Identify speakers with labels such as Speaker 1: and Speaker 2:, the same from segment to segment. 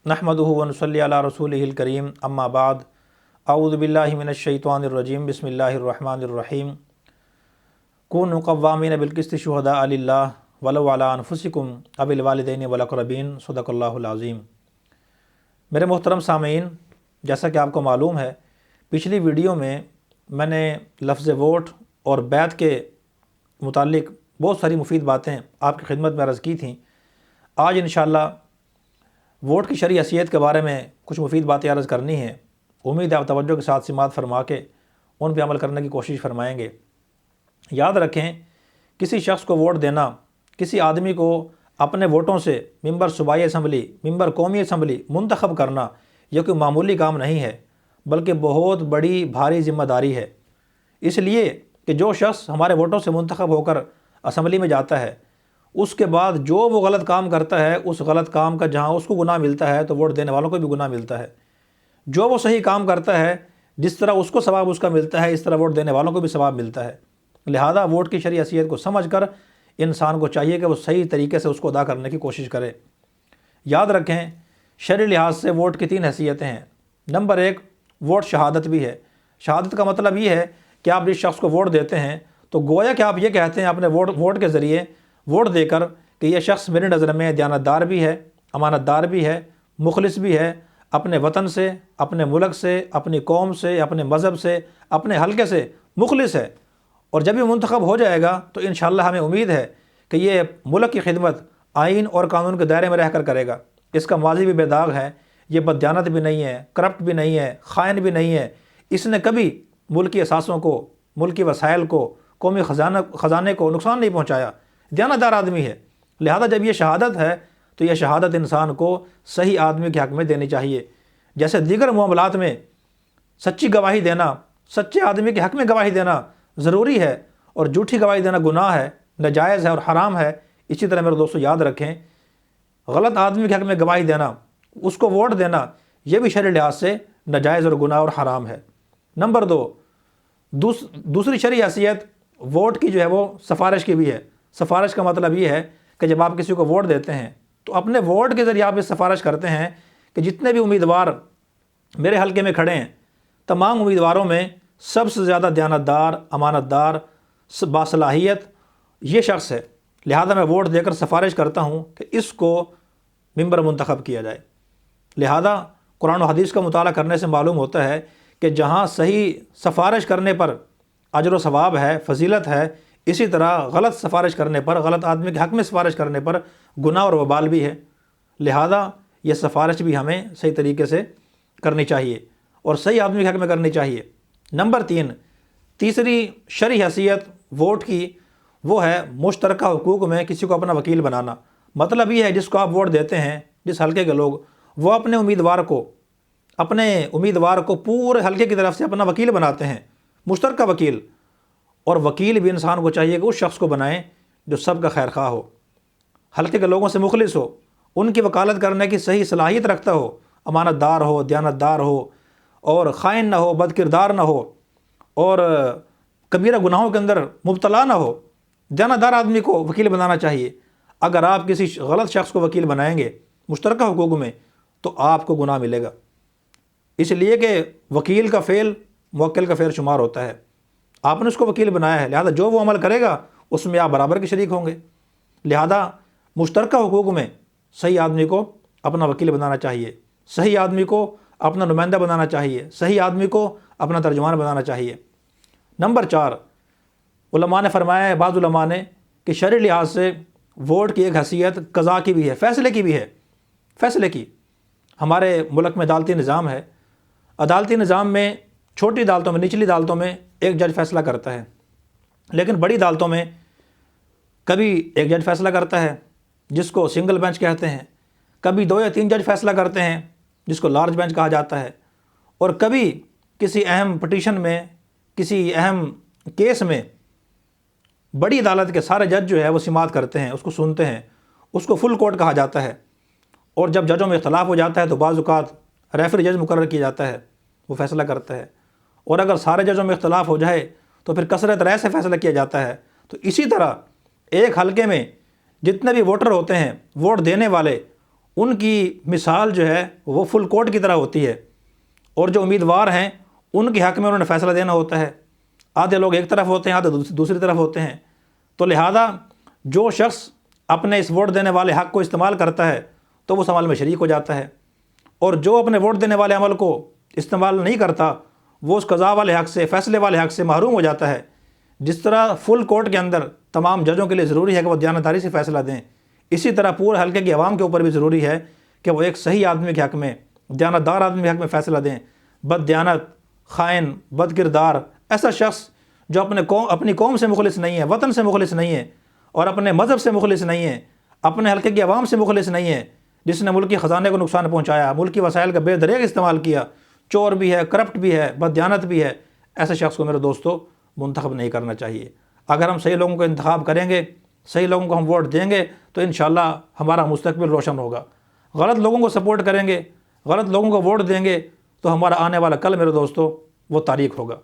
Speaker 1: नहमदुहु व नुसल्ली अला रसूलिहिल करीम अम्मा बाद अऊज़ु बिल्लाहि मिनश शैतानिर रजीम बिस्मिल्लाहिर रहमानिर रहीम कूनु क़व्वामीन बिल क़िस्ति शुहदाअ लिल्लाह वलौ अला अनफुसिकुम अविल वालिदैनि वल अक़रबीन सदक़ल्लाहुल अज़ीम। मेरे मोहतरम सामीन, जैसा कि आपको मालूम है, पिछली वीडियो में मैंने लफ्ज़ वोट और बैत के मुतालिक बहुत सारी मुफीद बातें आपकी खिदमत में अर्ज़ की थी। आज इंशाअल्लाह वोट की शरई हैसियत के बारे में कुछ मुफीद बातें अर्ज़ करनी है। उम्मीद है आप तवज्जो के साथ सिमात फरमा के उन पर अमल करने की कोशिश फरमाएंगे। याद रखें, किसी शख्स को वोट देना, किसी आदमी को अपने वोटों से मिंबर सूबाई असम्बली, मिंबर कौमी असम्बली मुंतखब करना, यह कोई मामूली काम नहीं है, बल्कि बहुत बड़ी भारी ज़िम्मेदारी है। इसलिए कि जो शख्स हमारे वोटों से मुंतखब होकर असम्बली में जाता है, उसके बाद जो वो गलत काम करता है, उस गलत काम का जहाँ उसको गुनाह मिलता है, तो वोट देने वालों को भी गुनाह मिलता है। जो वो सही काम करता है, जिस तरह उसको सवाब उसका मिलता है, इस तरह वोट देने वालों को भी सवाब मिलता है। लिहाजा वोट की शरई हैसियत को समझकर इंसान को चाहिए कि वो सही तरीके से उसको अदा करने की कोशिश करे। याद रखें, शरई लिहाज से वोट की 3 हैसियतें हैं। नंबर 1, वोट शहादत भी है। शहादत का मतलब ये है कि आप जिस शख्स को वोट देते हैं, तो गोया कि आप ये कहते हैं अपने वोट के ज़रिए, वोट देकर, कि यह शख्स मेरी नज़र में दयानतदार भी है, अमानतदार भी है, मुखलिस भी है, अपने वतन से, अपने मुल्क से, अपनी कौम से, अपने मज़हब से, अपने हल्के से मुखलिस है। और जब ये मुंतखब हो जाएगा तो इंशाअल्लाह हमें उम्मीद है कि ये मुल्क की खिदमत आइन और कानून के दायरे में रहकर करेगा। इसका माजी भी बेदाग है, ये बददियानत भी नहीं है, करप्ट भी नहीं है, खाइन भी नहीं है। इसने कभी मुल्क की असासों को, मुल्क की वसाइल को, कौमी ख़जाने को नुकसान नहीं पहुँचाया, दयानतदार आदमी है। लिहाजा जब ये शहादत है, तो यह शहादत इंसान को सही आदमी के हक़ में देनी चाहिए। जैसे दीगर मामलात में सच्ची गवाही देना, सच्चे आदमी के हक़ में गवाही देना ज़रूरी है और झूठी गवाही देना गुनाह है, नाजायज़ है और हराम है। इसी तरह मेरे दोस्तों याद रखें, गलत आदमी के हक़ में गवाही देना, उसको वोट देना, यह भी शरई लिहाज से नाजायज़ और गुनाह और हराम है। नंबर 2, दूसरी शरई हैसियत वोट की जो है वो सिफारिश की भी है। सिफारिश का मतलब ये है कि जब आप किसी को वोट देते हैं, तो अपने वोट के ज़रिए आप ये सिफारिश करते हैं कि जितने भी उम्मीदवार मेरे हल्के में खड़े हैं, तमाम उम्मीदवारों में सबसे ज़्यादा दयानतदार, अमानतदार, बासलाहियत ये शख्स है। लिहाजा मैं वोट देकर सिफारिश करता हूँ कि इसको मिंबर मुंतखब किया जाए। लिहाजा कुरान और हदीस का मुताला करने से मालूम होता है कि जहाँ सही सिफारिश करने पर अजर व सवाब है, फजीलत है, इसी तरह गलत सिफारिश करने पर, गलत आदमी के हक़ में सिफारिश करने पर गुनाह और वबाल भी है। लिहाजा ये सिफारिश भी हमें सही तरीके से करनी चाहिए और सही आदमी के हक़ में करनी चाहिए। नंबर 3, तीसरी शरई हैसियत वोट की वो है मुश्तरका हुकूक में किसी को अपना वकील बनाना। मतलब ये है, जिसको आप वोट देते हैं, जिस हल्के के लोग, वो अपने उम्मीदवार को पूरे हल्के की तरफ से अपना वकील बनाते हैं, मुश्तरका वकील। और वकील भी इंसान को चाहिए कि उस शख्स को बनाएं जो सबका खैर खा हो, हल्के के लोगों से मुखलिस हो, उनकी वकालत करने की सही सलाहियत रखता हो, अमानतदार हो, दयानतदार हो और खाइन ना हो, बदकिरदार ना हो और कबीरा गुनाहों के अंदर मुब्तला ना हो। दयानतदार आदमी को वकील बनाना चाहिए। अगर आप किसी गलत शख्स को वकील बनाएंगे मुश्तरका हुकूक में, तो आपको गुनाह मिलेगा। इसलिए कि वकील का फ़ेल मुवक्किल का फ़ेल शुमार होता है। आपने उसको वकील बनाया है, लिहाजा जो वो अमल करेगा उसमें आप बराबर के शरीक होंगे। लिहाजा मुश्तरका हुकूक में सही आदमी को अपना वकील बनाना चाहिए, सही आदमी को अपना नुमाइंदा बनाना चाहिए, सही आदमी को अपना तर्जुमान बनाना चाहिए। नंबर 4, उलमा ने फरमाया है, बाज़ उलमा ने, कि शरई लिहाज से वोट की एक हैसियत क़ज़ा की भी है, फ़ैसले की भी है। फ़ैसले की, हमारे मुल्क में अदालती निज़ाम है। अदालती निज़ाम में छोटी अदालतों में, निचली अदालतों में एक जज फैसला करता है, लेकिन बड़ी अदालतों में कभी एक जज फैसला करता है जिसको सिंगल बेंच कहते हैं, कभी 2 या 3 जज फैसला करते हैं जिसको लार्ज बेंच कहा जाता है, और कभी किसी अहम पटिशन में, किसी अहम केस में बड़ी अदालत के सारे जज जो है वो सिमात करते हैं, उसको सुनते हैं, उसको फुल कोर्ट कहा जाता है। और जब जजों में इख्तलाफ हो जाता है तो बाज़ औक़ात रेफरी जज मुकर्रर किया जाता है, वो फ़ैसला करता है। और अगर सारे जजों में इख्तलाफ हो जाए तो फिर कसरत राय से फ़ैसला किया जाता है। तो इसी तरह एक हलके में जितने भी वोटर होते हैं, वोट देने वाले, ان کی مثال جو ہے وہ فل کوٹ کی طرح ہوتی ہے، اور جو امیدوار ہیں ان کے حق میں انہوں نے فیصلہ دینا ہوتا ہے۔ آدھے لوگ ایک طرف ہوتے ہیں، آدھے دوسری طرف ہوتے ہیں، تو لہذا جو شخص اپنے اس ووٹ دینے والے حق کو استعمال کرتا ہے تو وہ اس عمل میں شریک ہو جاتا ہے، اور جو اپنے ووٹ دینے والے عمل کو استعمال نہیں کرتا وہ اس قضاء والے حق سے، فیصلے والے حق سے محروم ہو جاتا ہے۔ جس طرح فل کورٹ کے اندر تمام ججوں کے لیے ضروری ہے کہ وہ دیانتداری سے فیصلہ دیں، اسی طرح پورے حلقے کی عوام کے اوپر بھی ضروری ہے کہ وہ ایک صحیح آدمی کے حق میں، دیانتدار آدمی کے حق میں فیصلہ دیں۔ بد دیانت، خائن، بد کردار، ایسا شخص جو اپنی قوم سے مخلص نہیں ہے، وطن سے مخلص نہیں ہے، اور اپنے مذہب سے مخلص نہیں ہے، اپنے حلقے کی عوام سے مخلص نہیں ہے، جس نے ملکی خزانے کو نقصان پہنچایا، ملکی وسائل کا بے دریغ استعمال کیا، چور بھی ہے، کرپٹ بھی ہے، بد دیانت بھی ہے، ایسے شخص کو میرے دوستو منتخب نہیں کرنا چاہیے۔ اگر ہم صحیح لوگوں کو انتخاب کریں گے، صحیح لوگوں کو ہم ووٹ دیں گے تو انشاءاللہ ہمارا مستقبل روشن ہوگا۔ غلط لوگوں کو سپورٹ کریں گے، غلط لوگوں کو ووٹ دیں گے تو ہمارا آنے والا کل میرے دوستو وہ تاریک ہوگا۔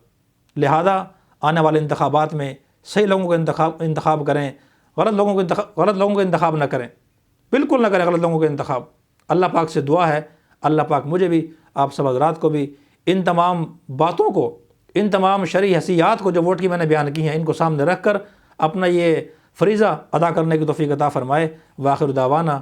Speaker 1: لہذا آنے والے انتخابات میں صحیح لوگوں کو انتخاب کریں، غلط لوگوں کو انتخاب نہ کریں، بالکل نہ کریں غلط لوگوں کا انتخاب۔ اللہ پاک سے دعا ہے، اللہ پاک مجھے بھی، آپ سب حضرات کو بھی، ان تمام باتوں کو، ان تمام شرعی حیثیات کو جو ووٹ کی میں نے بیان کی ہیں، ان کو سامنے رکھ کر اپنا یہ فریضہ ادا کرنے کی توفیق عطا فرمائے۔ وآخر دعوانا